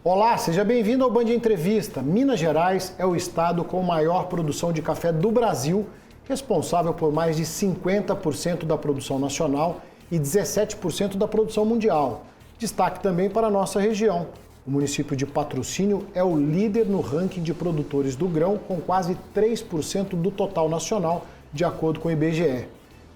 Olá, seja bem-vindo ao Band Entrevista. Minas Gerais é o estado com maior produção de café do Brasil, responsável por mais de 50% da produção nacional e 17% da produção mundial. Destaque também para a nossa região. O município de Patrocínio é o líder no ranking de produtores do grão, com quase 3% do total nacional, de acordo com o IBGE.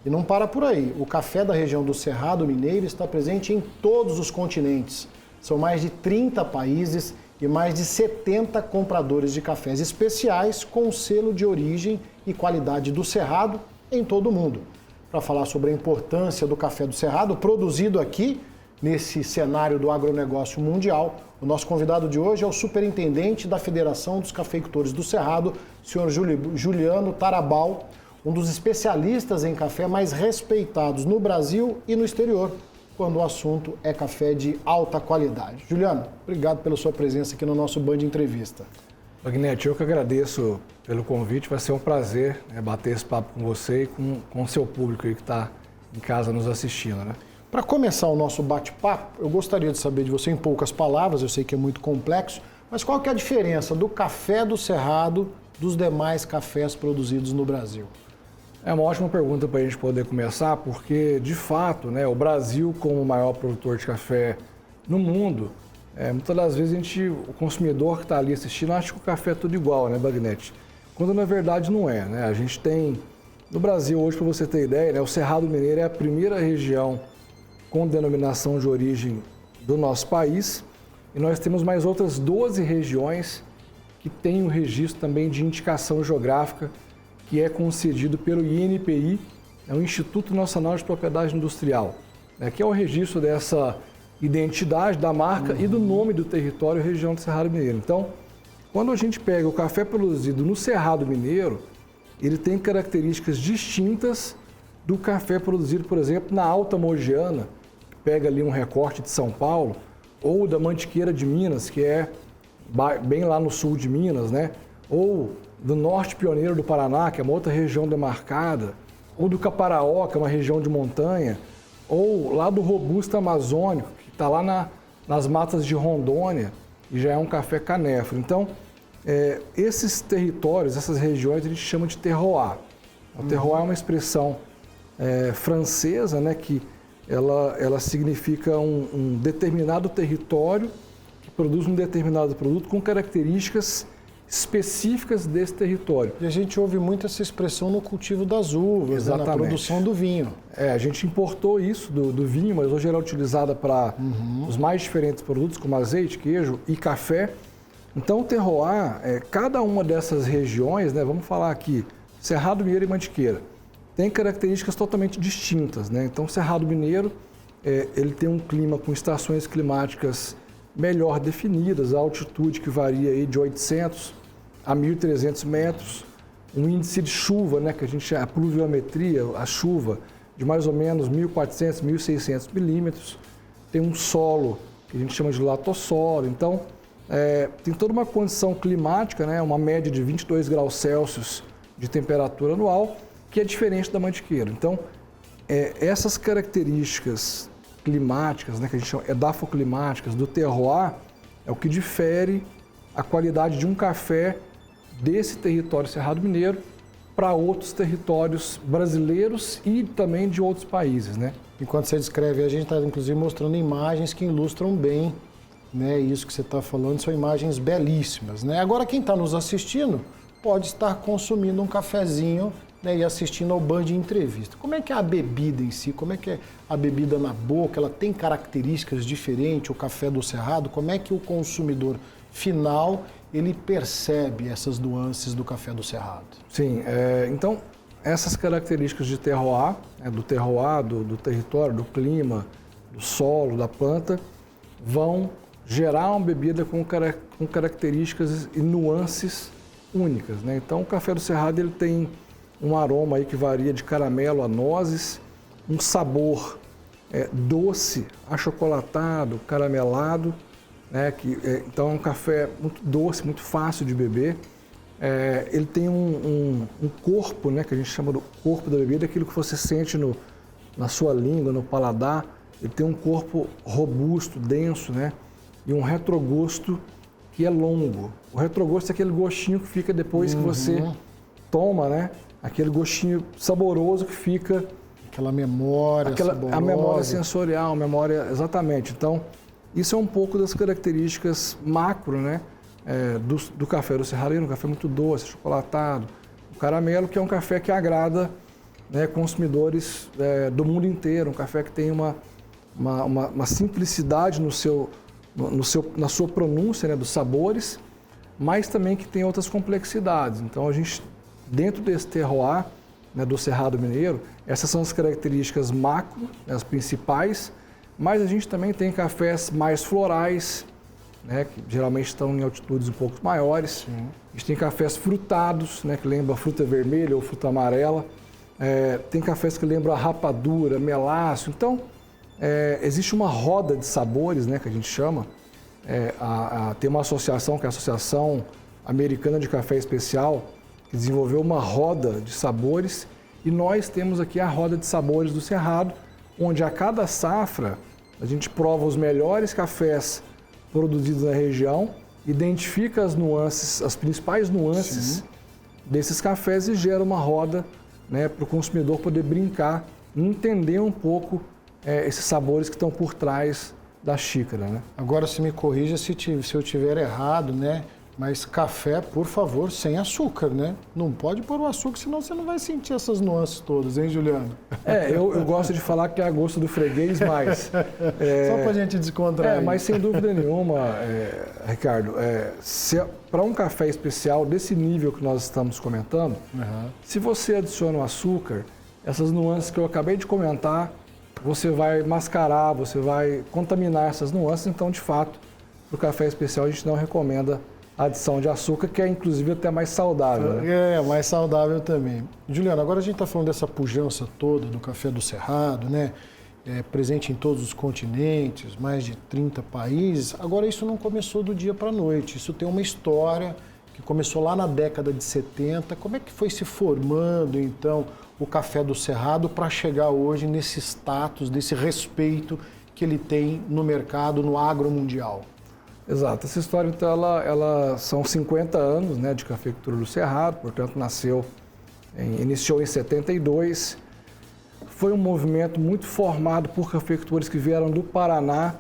E não para por aí. O café da região do Cerrado Mineiro está presente em todos os continentes. São mais de 30 países e mais de 70 compradores de cafés especiais com o selo de origem e qualidade do Cerrado em todo o mundo. Para falar sobre a importância do café do Cerrado, produzido aqui nesse cenário do agronegócio mundial, o nosso convidado de hoje é o superintendente da Federação dos Cafeicultores do Cerrado, senhor Juliano Tarabal, um dos especialistas em café mais respeitados no Brasil e no exterior, quando o assunto é café de alta qualidade. Juliano, obrigado pela sua presença aqui no nosso Band Entrevista. Magnete, eu que agradeço pelo convite, vai ser um prazer bater esse papo com você e com o seu público aí que está em casa nos assistindo, né? Para começar o nosso bate-papo, eu gostaria de saber de você em poucas palavras, eu sei que é muito complexo, mas qual que é a diferença do café do Cerrado dos demais cafés produzidos no Brasil? É uma ótima pergunta para a gente poder começar, porque, de fato, né, o Brasil, como o maior produtor de café no mundo, muitas das vezes o consumidor que está ali assistindo acha que o café é tudo igual, né, Bagnete? Quando, na verdade, não é, né? A gente tem, no Brasil, hoje, para você ter ideia, né, o Cerrado Mineiro é a primeira região com denominação de origem do nosso país, e nós temos mais outras 12 regiões que têm o registro também de indicação geográfica, que é concedido pelo INPI, o Instituto Nacional de Propriedade Industrial, que é o registro dessa identidade da marca e do nome do território região do Cerrado Mineiro. Então, quando a gente pega o café produzido no Cerrado Mineiro, ele tem características distintas do café produzido, por exemplo, na Alta Mogiana, que pega ali um recorte de São Paulo, ou da Mantiqueira de Minas, que é bem lá no sul de Minas, né? Ou do Norte Pioneiro do Paraná, que é uma outra região demarcada, ou do Caparaó, que é uma região de montanha, ou lá do Robusto Amazônico, que está lá nas matas de Rondônia, e já é um café canéfero. Então, esses territórios, essas regiões, a gente chama de terroir. O terroir é uma expressão francesa, né, que ela significa um determinado território que produz um determinado produto com características específicas desse território. E a gente ouve muito essa expressão no cultivo das uvas, né, na produção do vinho. A gente importou isso do vinho, mas hoje ela é utilizada para os mais diferentes produtos, como azeite, queijo e café. Então, o terroir, cada uma dessas regiões, né, vamos falar aqui, Cerrado Mineiro e Mantiqueira, tem características totalmente distintas, né? Então, o Cerrado Mineiro, ele tem um clima com estações climáticas melhor definidas, a altitude que varia aí de 800 a 1.300 metros, um índice de chuva, né, que a gente chama a pluviometria, a chuva, de mais ou menos 1.400, 1.600 milímetros, tem um solo que a gente chama de latossolo, então tem toda uma condição climática, né, uma média de 22 graus Celsius de temperatura anual, que é diferente da Mantiqueira. Então, essas características climáticas, né, que a gente chama edafoclimáticas, do terroir, é o que difere a qualidade de um café desse território Cerrado Mineiro para outros territórios brasileiros e também de outros países, né? Enquanto você descreve, a gente está inclusive mostrando imagens que ilustram bem, né, isso que você está falando, são imagens belíssimas, né? Agora, quem está nos assistindo pode estar consumindo um cafezinho, né, e assistindo ao Band Entrevista. Como é que é a bebida em si? Como é que é a bebida na boca? Ela tem características diferentes, o café do Cerrado? Como é que o consumidor final ele percebe essas nuances do café do Cerrado? Sim, então essas características de terroir, do terroir, do território, do clima, do solo, da planta, vão gerar uma bebida com características e nuances únicas, né? Então o café do Cerrado ele tem um aroma aí que varia de caramelo a nozes, um sabor doce, achocolatado, caramelado, né? Então é um café muito doce, muito fácil de beber. Ele tem um corpo, né, que a gente chama do corpo da bebida, aquilo que você sente na sua língua, no paladar. Ele tem um corpo robusto, denso, né? e um retrogosto que é longo. O retrogosto é aquele gostinho que fica depois que você toma, né? Aquele gostinho saboroso que fica... Aquela memória saborosa. A memória sensorial, a memória... Exatamente. Então, isso é um pouco das características macro, né? Do café do Cerrado, um café muito doce, chocolatado. O caramelo, que é um café que agrada, né, consumidores do mundo inteiro. Um café que tem uma simplicidade na sua pronúncia, né, dos sabores, mas também que tem outras complexidades. Então, a gente, dentro desse terroir, né, do Cerrado Mineiro, essas são as características macro, né, as principais, mas a gente também tem cafés mais florais, né, que geralmente estão em altitudes um pouco maiores. Sim. A gente tem cafés frutados, né, que lembra fruta vermelha ou fruta amarela. Tem cafés que lembram a rapadura, melácio. Então, existe uma roda de sabores, né, que a gente chama. Tem uma associação, que é a Associação Americana de Café Especial, que desenvolveu uma roda de sabores. E nós temos aqui a roda de sabores do Cerrado, onde a cada safra a gente prova os melhores cafés produzidos na região, identifica as nuances, as principais nuances desses cafés e gera uma roda, né, para o consumidor poder brincar e entender um pouco esses sabores que estão por trás da xícara, né? Agora, se me corrija se eu tiver errado, né? Mas café, por favor, sem açúcar, né? Não pode pôr o açúcar, senão você não vai sentir essas nuances todas, hein, Juliano? Eu gosto de falar que é a gosto do freguês, mas... Só pra gente descontrair. Mas sem dúvida nenhuma, Ricardo, para um café especial desse nível que nós estamos comentando, se você adiciona o açúcar, essas nuances que eu acabei de comentar, você vai mascarar, você vai contaminar essas nuances. Então, de fato, para o café especial a gente não recomenda a adição de açúcar, que é inclusive até mais saudável, né? Mais saudável também. Juliano, agora a gente está falando dessa pujança toda do café do Cerrado, né? Presente em todos os continentes, mais de 30 países. Agora, isso não começou do dia para a noite. Isso tem uma história que começou lá na década de 70. Como é que foi se formando, então, o café do Cerrado para chegar hoje nesse status, desse respeito que ele tem no mercado, no agro mundial? Exato. Essa história, então, ela são 50 anos, né, de cafeicultura do Cerrado, portanto, iniciou em 72. Foi um movimento muito formado por cafeicultores que vieram do Paraná,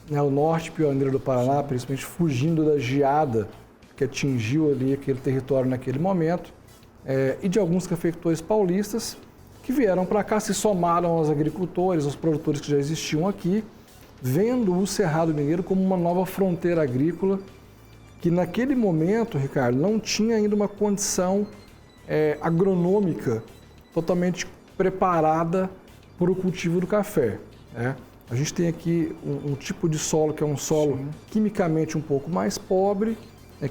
né, o norte pioneiro do Paraná, principalmente fugindo da geada que atingiu ali aquele território naquele momento, e de alguns cafeicultores paulistas que vieram para cá, se somaram aos agricultores, aos produtores que já existiam aqui, vendo o Cerrado Mineiro como uma nova fronteira agrícola que naquele momento, Ricardo, não tinha ainda uma condição agronômica totalmente preparada para o cultivo do café, né? A gente tem aqui um tipo de solo que é um solo quimicamente um pouco mais pobre,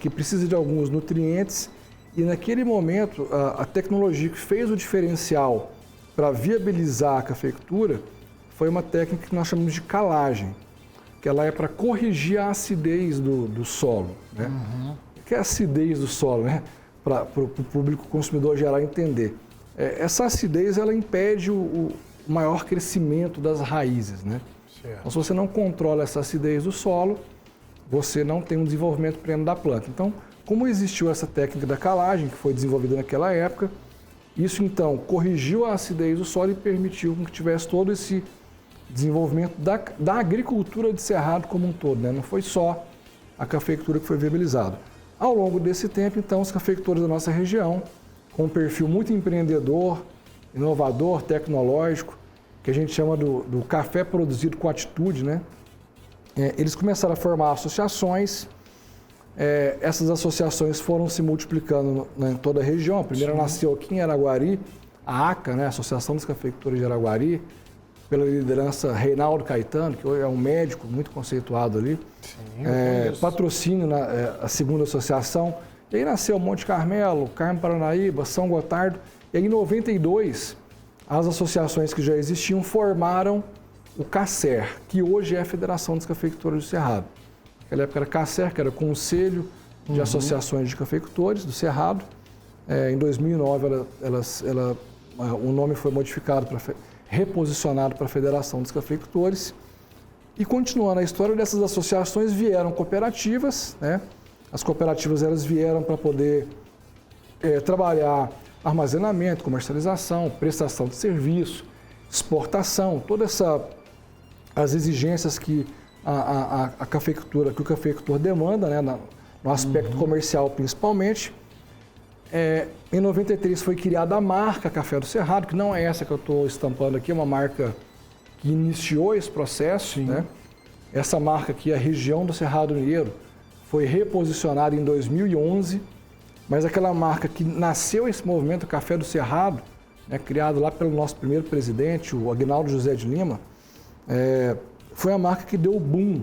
que precisa de alguns nutrientes, e naquele momento a tecnologia que fez o diferencial para viabilizar a cafeicultura foi uma técnica que nós chamamos de calagem, que ela é para corrigir a acidez do solo, né? O que é a acidez do solo, né? Para o público consumidor geral entender. Essa acidez, ela impede o maior crescimento das raízes, né? Então, se você não controla essa acidez do solo, você não tem um desenvolvimento pleno da planta. Então, como existiu essa técnica da calagem, que foi desenvolvida naquela época, isso então corrigiu a acidez do solo e permitiu que tivesse todo esse desenvolvimento da agricultura de Cerrado como um todo, né? Não foi só a cafeicultura que foi viabilizada. Ao longo desse tempo, então, os cafeicultores da nossa região, com um perfil muito empreendedor, inovador, tecnológico, que a gente chama do café produzido com atitude, né? Eles começaram a formar associações. Essas associações foram se multiplicando em toda a região. A primeira nasceu aqui em Araguari, a ACA, né? Associação dos Cafeicultores de Araguari, pela liderança Reinaldo Caetano, que hoje é um médico muito conceituado ali. Patrocínio a segunda associação. E aí nasceu Monte Carmelo, Carmo Paranaíba, São Gotardo. E aí, em 92, as associações que já existiam formaram o CACER, que hoje é a Federação dos Cafeicultores do Cerrado. Naquela época era CACER, que era Conselho de Associações de Cafeicultores do Cerrado. Em 2009, o nome foi modificado, reposicionado para a Federação dos Cafeicultores. E continuando a história dessas associações, vieram cooperativas, né? As cooperativas elas vieram para poder trabalhar armazenamento, comercialização, prestação de serviço, exportação, todas as exigências que a cafeicultura, que o cafeicultor demanda, né? No aspecto comercial principalmente. Em 93 foi criada a marca Café do Cerrado, que não é essa que eu estou estampando aqui, é uma marca que iniciou esse processo, né? Essa marca aqui, a região do Cerrado Mineiro, foi reposicionada em 2011, mas aquela marca que nasceu esse movimento Café do Cerrado, né, criado lá pelo nosso primeiro presidente, o Aguinaldo José de Lima, foi a marca que deu o boom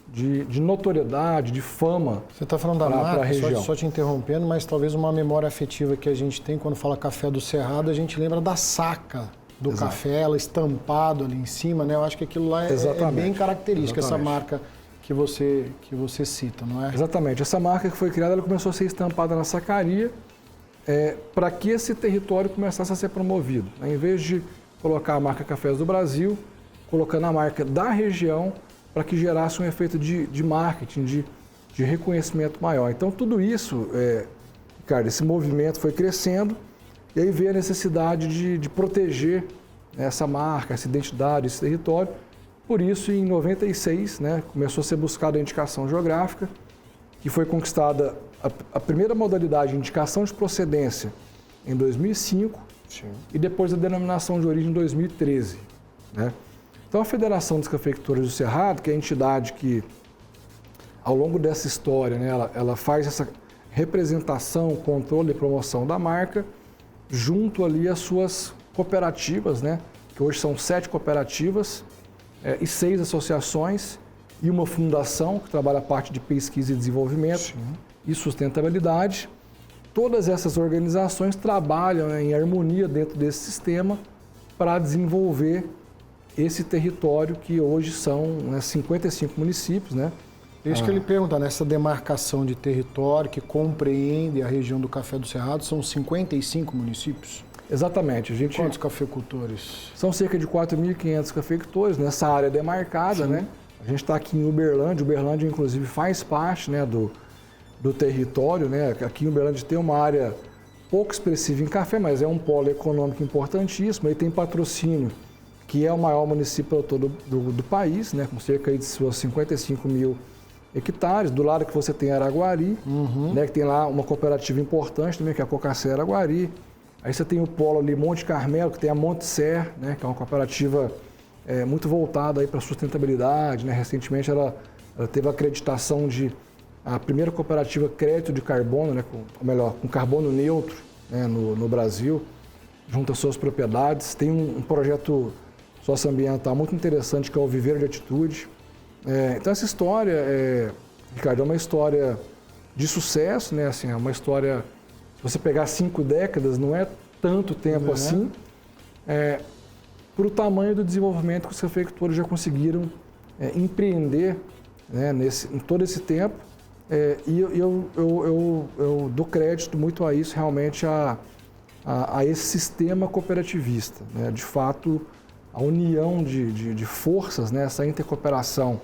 de notoriedade, de fama. Você está falando da marca, só te interrompendo, mas talvez uma memória afetiva que a gente tem quando fala Café do Cerrado, a gente lembra da saca do Exato. Café, ela estampado ali em cima, né? Eu acho que aquilo lá é bem característico, essa marca que você cita, não é? Exatamente. Essa marca que foi criada, ela começou a ser estampada na sacaria para que esse território começasse a ser promovido. Em vez de colocar a marca Cafés do Brasil, colocando a marca da região para que gerasse um efeito de marketing, de reconhecimento maior. Então, tudo isso, Ricardo, esse movimento foi crescendo e aí veio a necessidade de proteger essa marca, essa identidade, esse território. Por isso, em 96, né, começou a ser buscada a indicação geográfica, que foi conquistada a primeira modalidade de indicação de procedência em 2005 Sim. e depois a denominação de origem em 2013. Né? Então, a Federação dos Cafeicultores do Cerrado, que é a entidade que, ao longo dessa história, né, ela faz essa representação, controle e promoção da marca, junto ali às suas cooperativas, né, que hoje são 7 cooperativas e 6 associações e uma fundação que trabalha a parte de pesquisa e desenvolvimento Sim. e sustentabilidade. Todas essas organizações trabalham em harmonia dentro desse sistema para desenvolver esse território que hoje são 55 municípios, né? Isso que ele pergunta, nessa demarcação de território que compreende a região do Café do Cerrado, são 55 municípios? Exatamente. Quantos cafeicultores? São cerca de 4.500 cafeicultores nessa área demarcada, Sim. né? A gente está aqui em Uberlândia. Uberlândia, inclusive, faz parte, né, do território, né? Aqui em Uberlândia tem uma área pouco expressiva em café, mas é um polo econômico importantíssimo. Aí tem Patrocínio, que é o maior município todo do país, né? Com cerca de suas 55 mil hectares. Do lado que você tem Araguari, né? Que tem lá uma cooperativa importante também, que é a Cocacé Araguari. Aí você tem o polo ali, Monte Carmelo, que tem a Monte-Ser, né, que é uma cooperativa muito voltada para a sustentabilidade. Né? Recentemente ela teve a acreditação de a primeira cooperativa crédito de carbono, né, com carbono neutro, né, no Brasil, junto às suas propriedades. Tem um projeto socioambiental muito interessante, que é o Viveiro de Atitude. Então essa história, Ricardo, é uma história de sucesso, né? Assim, é uma história... Se você pegar 5 décadas, não é tanto tempo assim, para o tamanho do desenvolvimento que os cafeicultores já conseguiram empreender, né, em todo esse tempo. E eu dou crédito muito a isso, realmente, a esse sistema cooperativista. Né? De fato, a união de forças, né, essa intercooperação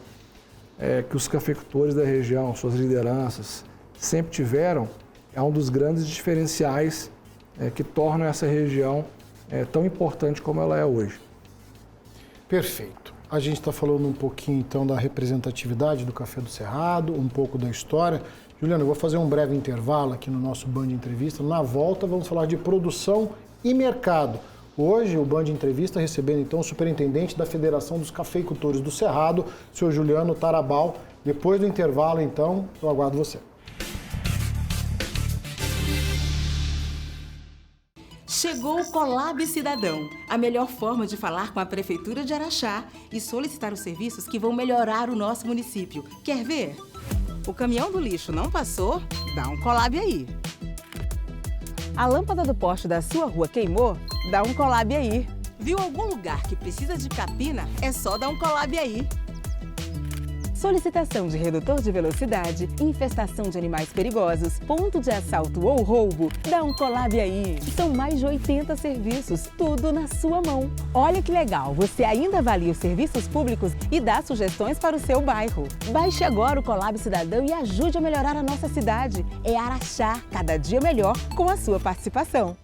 que os cafeicultores da região, suas lideranças, sempre tiveram, é um dos grandes diferenciais que tornam essa região tão importante como ela é hoje. Perfeito. A gente está falando um pouquinho, então, da representatividade do Café do Cerrado, um pouco da história. Juliano, eu vou fazer um breve intervalo aqui no nosso Band Entrevista. Na volta, vamos falar de produção e mercado. Hoje, o Band Entrevista recebendo, então, o superintendente da Federação dos Cafeicultores do Cerrado, o senhor Juliano Tarabal. Depois do intervalo, então, eu aguardo você. Chegou o Colab Cidadão, a melhor forma de falar com a Prefeitura de Araxá e solicitar os serviços que vão melhorar o nosso município. Quer ver? O caminhão do lixo não passou? Dá um Colab aí. A lâmpada do poste da sua rua queimou? Dá um Colab aí. Viu algum lugar que precisa de capina? É só dar um Colab aí. solicitação de redutor de velocidade, infestação de animais perigosos, ponto de assalto ou roubo, dá um Colab aí. São mais de 80 serviços, tudo na sua mão. Olha que legal, você ainda avalia os serviços públicos e dá sugestões para o seu bairro. Baixe agora o Colab Cidadão e ajude a melhorar a nossa cidade. É Araxá, cada dia melhor com a sua participação.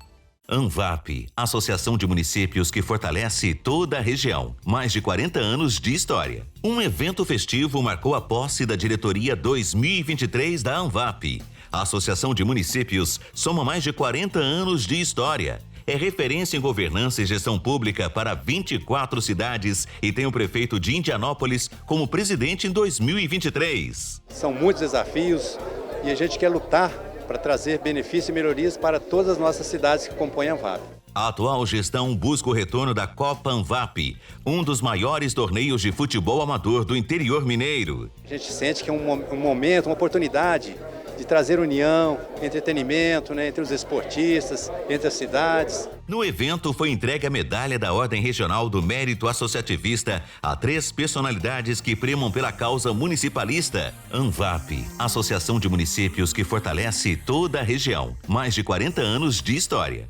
ANVAP, Associação de Municípios que fortalece toda a região. Mais de 40 anos de história. Um evento festivo marcou a posse da diretoria 2023 da ANVAP. A Associação de Municípios soma mais de 40 anos de história. É referência em governança e gestão pública para 24 cidades e tem o prefeito de Indianópolis como presidente em 2023. São muitos desafios e a gente quer lutar para trazer benefícios e melhorias para todas as nossas cidades que compõem a ANVAP. A atual gestão busca o retorno da Copa ANVAP, um dos maiores torneios de futebol amador do interior mineiro. A gente sente que é um momento, uma oportunidade de trazer união, entretenimento, entre os esportistas, entre as cidades. No evento foi entregue a medalha da Ordem Regional do Mérito Associativista a 3 personalidades que primam pela causa municipalista. ANVAP, Associação de Municípios que fortalece toda a região. Mais de 40 anos de história.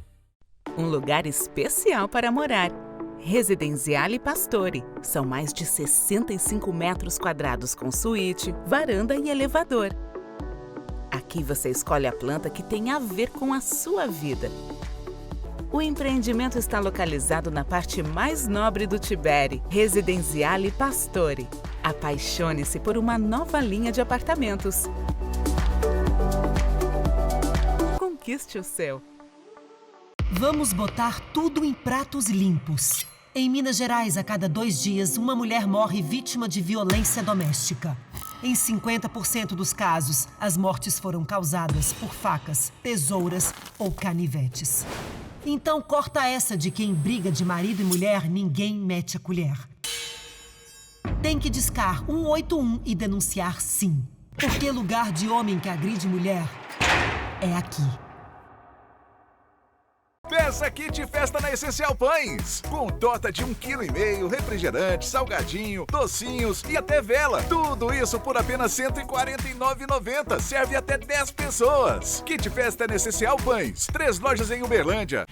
Um lugar especial para morar. Residenziale Pastore. São mais de 65 metros quadrados com suíte, varanda e elevador. Aqui você escolhe a planta que tem a ver com a sua vida. O empreendimento está localizado na parte mais nobre do Tibere, Residenziale Pastore. Apaixone-se por uma nova linha de apartamentos. Conquiste o seu. Vamos botar tudo em pratos limpos. Em Minas Gerais, a cada 2 dias, uma mulher morre vítima de violência doméstica. Em 50% dos casos, as mortes foram causadas por facas, tesouras ou canivetes. Então, corta essa de que em briga de marido e mulher, ninguém mete a colher. Tem que discar 181 e denunciar sim. Porque lugar de homem que agride mulher é aqui. Peça kit festa na Essencial Pães. Com torta de 1,5 kg, refrigerante, salgadinho, docinhos e até vela. Tudo isso por apenas R$ 149,90. Serve até 10 pessoas. Kit festa na Essencial Pães. 3 lojas em Uberlândia.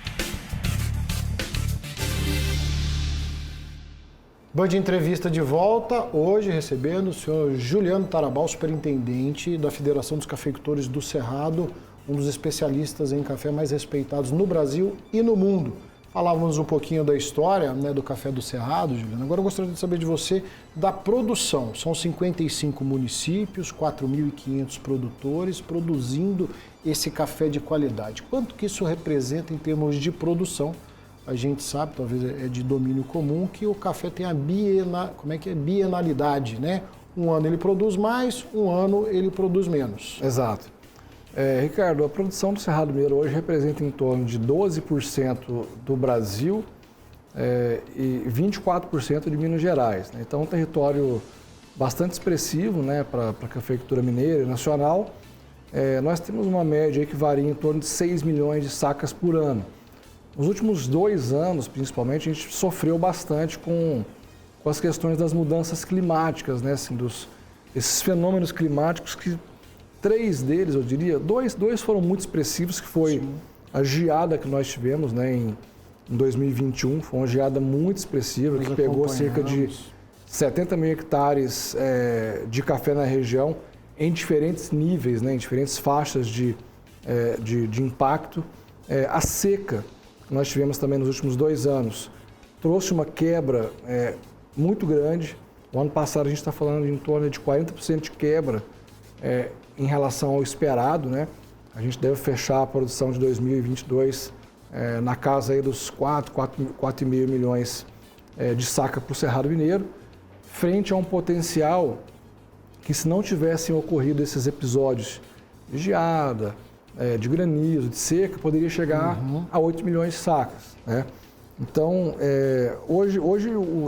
Band Entrevista de volta, hoje recebendo o senhor Juliano Tarabal, superintendente da Federação dos Cafeicultores do Cerrado, um dos especialistas em café mais respeitados no Brasil e no mundo. Falávamos um pouquinho da história, do café do Cerrado, Juliano. Agora eu gostaria de saber de você da produção. São 55 municípios, 4.500 produtores produzindo esse café de qualidade. Quanto que isso representa em termos de produção? A gente sabe, talvez é de domínio comum, que o café tem a bienalidade, né? Um ano ele produz mais, um ano ele produz menos. Exato. Ricardo, a produção do Cerrado Mineiro hoje representa em torno de 12% do Brasil e 24% de Minas Gerais. Então, é um território bastante expressivo, para a cafeicultura mineira e nacional. Nós temos uma média que varia em torno de 6 milhões de sacas por ano. Nos últimos 2 anos, principalmente, a gente sofreu bastante com as questões das mudanças climáticas, esses fenômenos climáticos que 3 deles, eu diria, dois foram muito expressivos, que foi Sim. a geada que nós tivemos em 2021, foi uma geada muito expressiva, que pegou cerca de 70 mil hectares de café na região, em diferentes níveis, em diferentes faixas de impacto. A seca que nós tivemos também nos últimos 2 anos trouxe uma quebra muito grande. O ano passado a gente está falando em torno de 40% de quebra em relação ao esperado, A gente deve fechar a produção de 2022 na casa aí dos 4,5 milhões de saca para o Cerrado Mineiro, frente a um potencial que, se não tivessem ocorrido esses episódios de geada, de granizo, de seca, poderia chegar a 8 milhões de sacas, Então, hoje,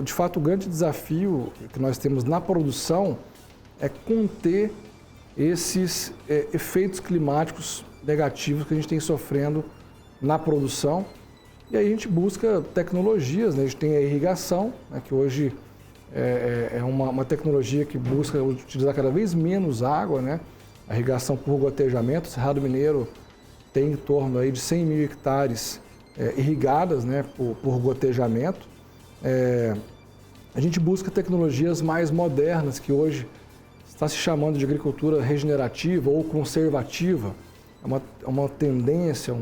de fato, o grande desafio que nós temos na produção é conter esses efeitos climáticos negativos que a gente tem sofrendo na produção. E aí a gente busca tecnologias, a gente tem a irrigação, que hoje é uma tecnologia que busca utilizar cada vez menos água, né? A irrigação por gotejamento. O Cerrado Mineiro tem em torno aí de 100 mil hectares irrigadas, né, por gotejamento. A gente busca tecnologias mais modernas, que hoje está se chamando de agricultura regenerativa ou conservativa. É uma tendência,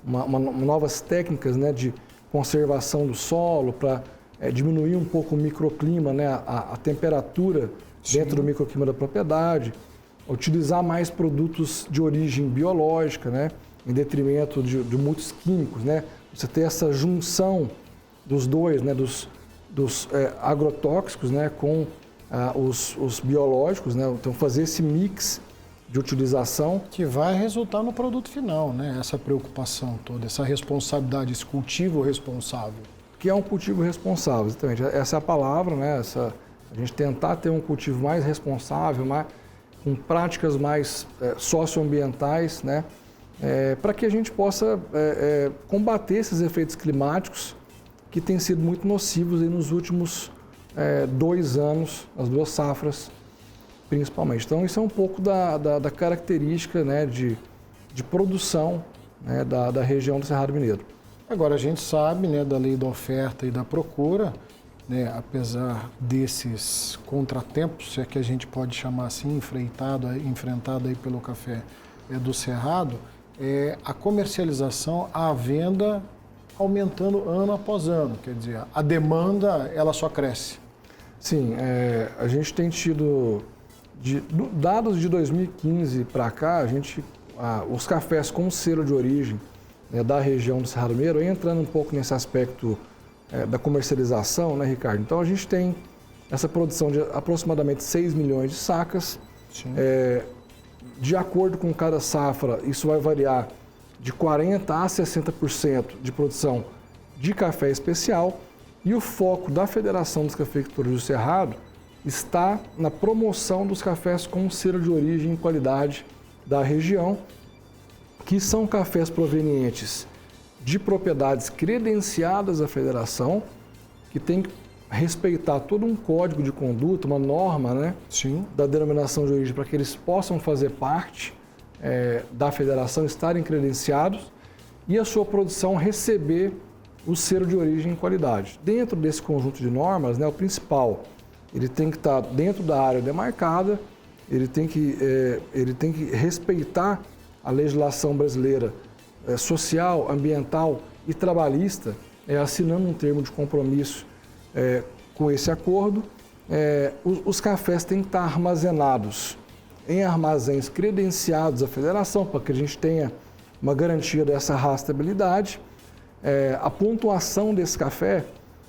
novas técnicas, né, de conservação do solo para diminuir um pouco o microclima, né, a temperatura dentro do microclima da propriedade, utilizar mais produtos de origem biológica, né, em detrimento de muitos químicos, né. Você ter essa junção dos dois, né, dos agrotóxicos, né, com os biológicos, né, então fazer esse mix de utilização. Que vai resultar no produto final, né, essa preocupação toda, essa responsabilidade, esse cultivo responsável. Que é um cultivo responsável, exatamente. Essa é a palavra, né, a gente tentar ter um cultivo mais responsável, com práticas mais socioambientais, né, para que a gente possa combater esses efeitos climáticos que têm sido muito nocivos aí nos últimos 2 anos, as 2 safras principalmente. Então isso é um pouco da característica, né, de produção, né, da região do Cerrado Mineiro. Agora a gente sabe, né, da lei da oferta e da procura, né, apesar desses contratempos, se é que a gente pode chamar assim, enfrentado aí pelo café do Cerrado, a comercialização, a venda aumentando ano após ano, quer dizer, a demanda ela só cresce. Sim, a gente tem tido, dados de 2015 para cá, os cafés com selo de origem, né, da região do Cerrado Mineiro, entrando um pouco nesse aspecto da comercialização, né, Ricardo? Então a gente tem essa produção de aproximadamente 6 milhões de sacas. De acordo com cada safra, isso vai variar de 40% a 60% de produção de café especial. E o foco da Federação dos Cafeicultores do Cerrado está na promoção dos cafés com selo de origem e qualidade da região, que são cafés provenientes de propriedades credenciadas à federação, que tem que respeitar todo um código de conduta, uma norma, né, da denominação de origem, para que eles possam fazer parte da federação, estarem credenciados e a sua produção receber o selo de origem e qualidade. Dentro desse conjunto de normas, né, o principal, ele tem que estar dentro da área demarcada, ele tem que respeitar a legislação brasileira social, ambiental e trabalhista, assinando um termo de compromisso com esse acordo. Os cafés têm que estar armazenados em armazéns credenciados à federação, para que a gente tenha uma garantia dessa rastreabilidade. A pontuação desse café,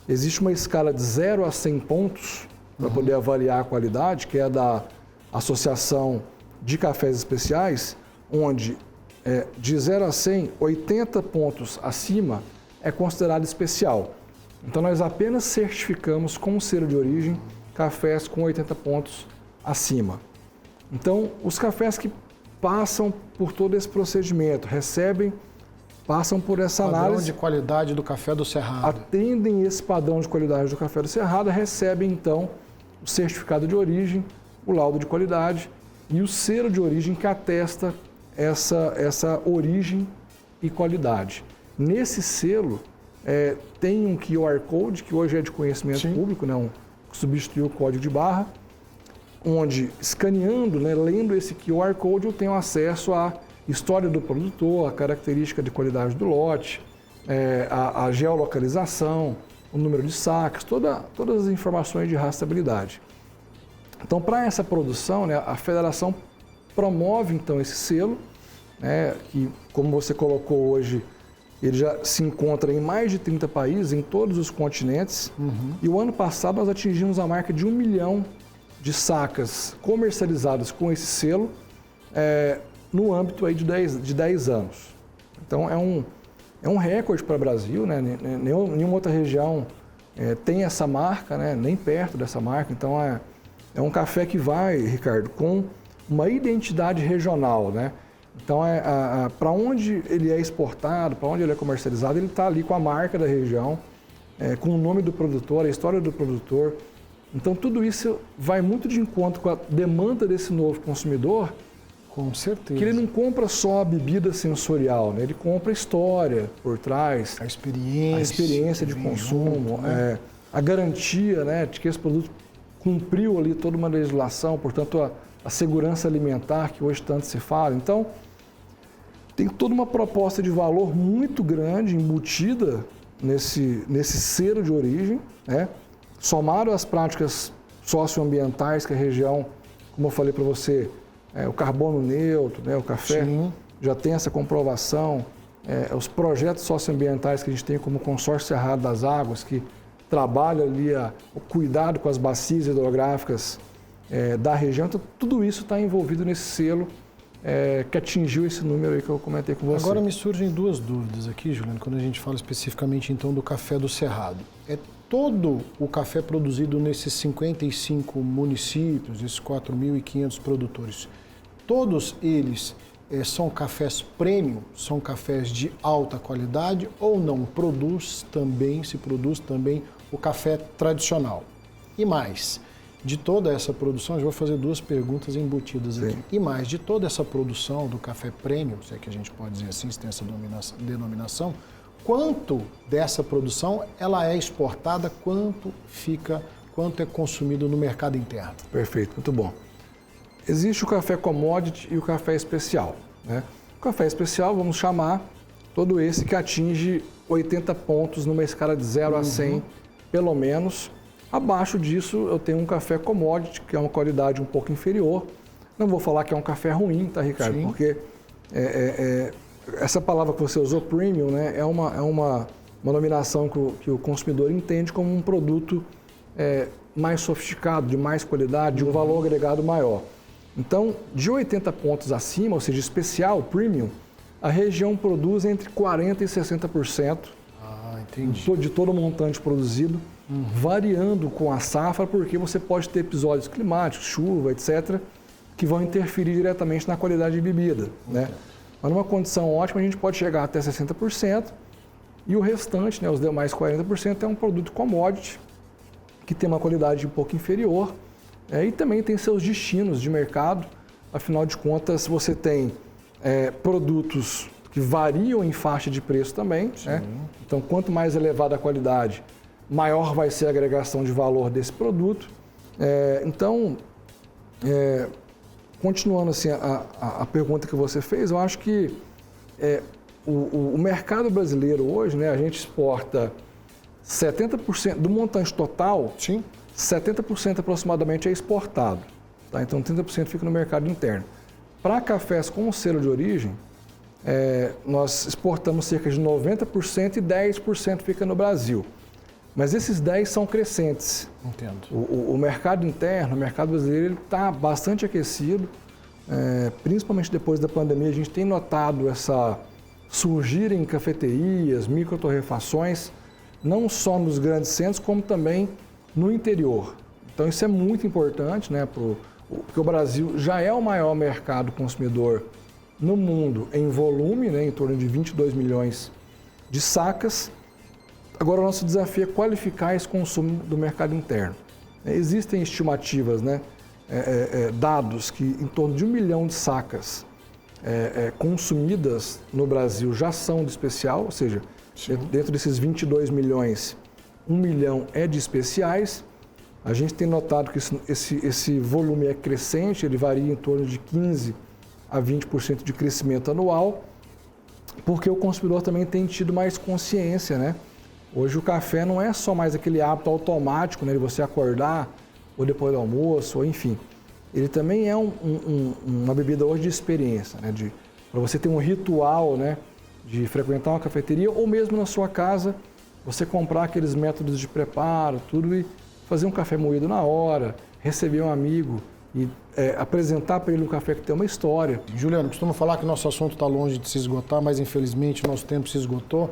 existe uma escala de 0 a 100 pontos para poder avaliar a qualidade, que é da Associação de Cafés Especiais, onde de 0 a 100, 80 pontos acima é considerado especial. Então nós apenas certificamos com selo de origem cafés com 80 pontos acima. Então os cafés que passam por todo esse procedimento, passam por essa análise. Padrão de qualidade do café do Cerrado. Atendem esse padrão de qualidade do café do Cerrado, recebem então o certificado de origem, o laudo de qualidade e o selo de origem que atesta essa origem e qualidade. Nesse selo tem um QR Code, que hoje é de conhecimento público, né, que substituiu o código de barra, onde escaneando, né, lendo esse QR Code, eu tenho acesso à história do produtor, a característica de qualidade do lote, a geolocalização, o número de sacas, todas as informações de rastreabilidade. Então, para essa produção, né, a federação promove então esse selo, né, que, como você colocou hoje, ele já se encontra em mais de 30 países, em todos os continentes. E o ano passado nós atingimos a marca de 1 milhão de sacas comercializadas com esse selo, no âmbito aí de 10 anos. Então é um recorde para o Brasil, né? Nenhuma outra região tem essa marca, né? Nem perto dessa marca. Então é um café que vai, Ricardo, com uma identidade regional, né? Então para onde ele é exportado, para onde ele é comercializado, ele está ali com a marca da região, com o nome do produtor, a história do produtor, Então, tudo isso vai muito de encontro com a demanda desse novo consumidor. Com certeza. Que ele não compra só a bebida sensorial, né? Ele compra a história por trás. A experiência de consumo, junto, né? A garantia, né, de que esse produto cumpriu ali toda uma legislação, portanto, a segurança alimentar que hoje tanto se fala. Então, tem toda uma proposta de valor muito grande embutida nesse selo de origem, né? Somado às práticas socioambientais que a região, como eu falei para você, o carbono neutro, né, o café, sim, já tem essa comprovação, os projetos socioambientais que a gente tem como Consórcio Cerrado das Águas, que trabalha ali o cuidado com as bacias hidrográficas da região, então tudo isso está envolvido nesse selo que atingiu esse número aí que eu comentei com você. Agora me surgem duas dúvidas aqui, Juliano, quando a gente fala especificamente então do café do Cerrado. É todo o café produzido nesses 55 municípios, esses 4.500 produtores, todos eles são cafés premium, são cafés de alta qualidade ou não? Se produz também o café tradicional? E mais, de toda essa produção, eu vou fazer duas perguntas embutidas aqui. Sim. E mais, de toda essa produção do café premium, se é que a gente pode dizer assim, se tem essa denominação, quanto dessa produção ela é exportada, quanto é consumido no mercado interno? Perfeito, muito bom. Existe o café commodity e o café especial, né? O café especial, vamos chamar todo esse que atinge 80 pontos numa escala de 0 a 100, pelo menos. Abaixo disso, eu tenho um café commodity, que é uma qualidade um pouco inferior. Não vou falar que é um café ruim, tá, Ricardo? Sim. Porque essa palavra que você usou, premium, né, é uma nominação que o consumidor entende como um produto mais sofisticado, de mais qualidade, de um valor agregado maior. Então, de 80 pontos acima, ou seja, especial, premium, a região produz entre 40% e 60% de todo o montante produzido, variando com a safra, porque você pode ter episódios climáticos, chuva, etc., que vão interferir diretamente na qualidade de bebida, né? Mas numa condição ótima, a gente pode chegar até 60%, e o restante, né, os demais 40%, é um produto commodity, que tem uma qualidade um pouco inferior, e também tem seus destinos de mercado. Afinal de contas, você tem produtos que variam em faixa de preço também, né? Então, quanto mais elevada a qualidade, maior vai ser a agregação de valor desse produto. Continuando assim, a pergunta que você fez, eu acho que o mercado brasileiro hoje, né, a gente exporta 70% do montante total, sim, 70% aproximadamente é exportado, tá? Então 30% fica no mercado interno. Para cafés com selo de origem, nós exportamos cerca de 90% e 10% fica no Brasil. Mas esses 10 são crescentes. Entendo. O mercado interno, o mercado brasileiro, está bastante aquecido, principalmente depois da pandemia. A gente tem notado surgir em cafeterias, microtorrefações, não só nos grandes centros, como também no interior. Então isso é muito importante, né, porque o Brasil já é o maior mercado consumidor no mundo em volume, né, em torno de 22 milhões de sacas. Agora, o nosso desafio é qualificar esse consumo do mercado interno. Existem estimativas, né, dados que em torno de 1 milhão de sacas consumidas no Brasil já são de especial, ou seja, dentro desses 22 milhões, 1 milhão é de especiais. A gente tem notado que esse volume é crescente, ele varia em torno de 15% a 20% de crescimento anual, porque o consumidor também tem tido mais consciência, né? Hoje o café não é só mais aquele hábito automático, né, de você acordar ou depois do almoço, ou enfim. Ele também é uma bebida hoje de experiência, né, para você ter um ritual, né, de frequentar uma cafeteria ou mesmo na sua casa, você comprar aqueles métodos de preparo, tudo, e fazer um café moído na hora, receber um amigo e apresentar para ele um café que tem uma história. Juliano, costumo falar que nosso assunto está longe de se esgotar, mas infelizmente o nosso tempo se esgotou.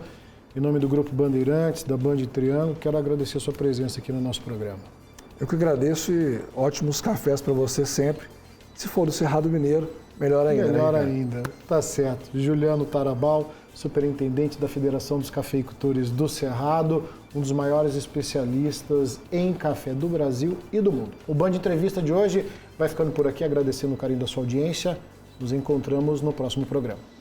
Em nome do Grupo Bandeirantes, da Band Triângulo, quero agradecer a sua presença aqui no nosso programa. Eu que agradeço e ótimos cafés para você sempre. Se for do Cerrado Mineiro, Melhor ainda. Melhor né, ainda, tá certo. Juliano Tarabal, superintendente da Federação dos Cafeicultores do Cerrado, um dos maiores especialistas em café do Brasil e do mundo. O Band Entrevista de hoje vai ficando por aqui, agradecendo o carinho da sua audiência. Nos encontramos no próximo programa.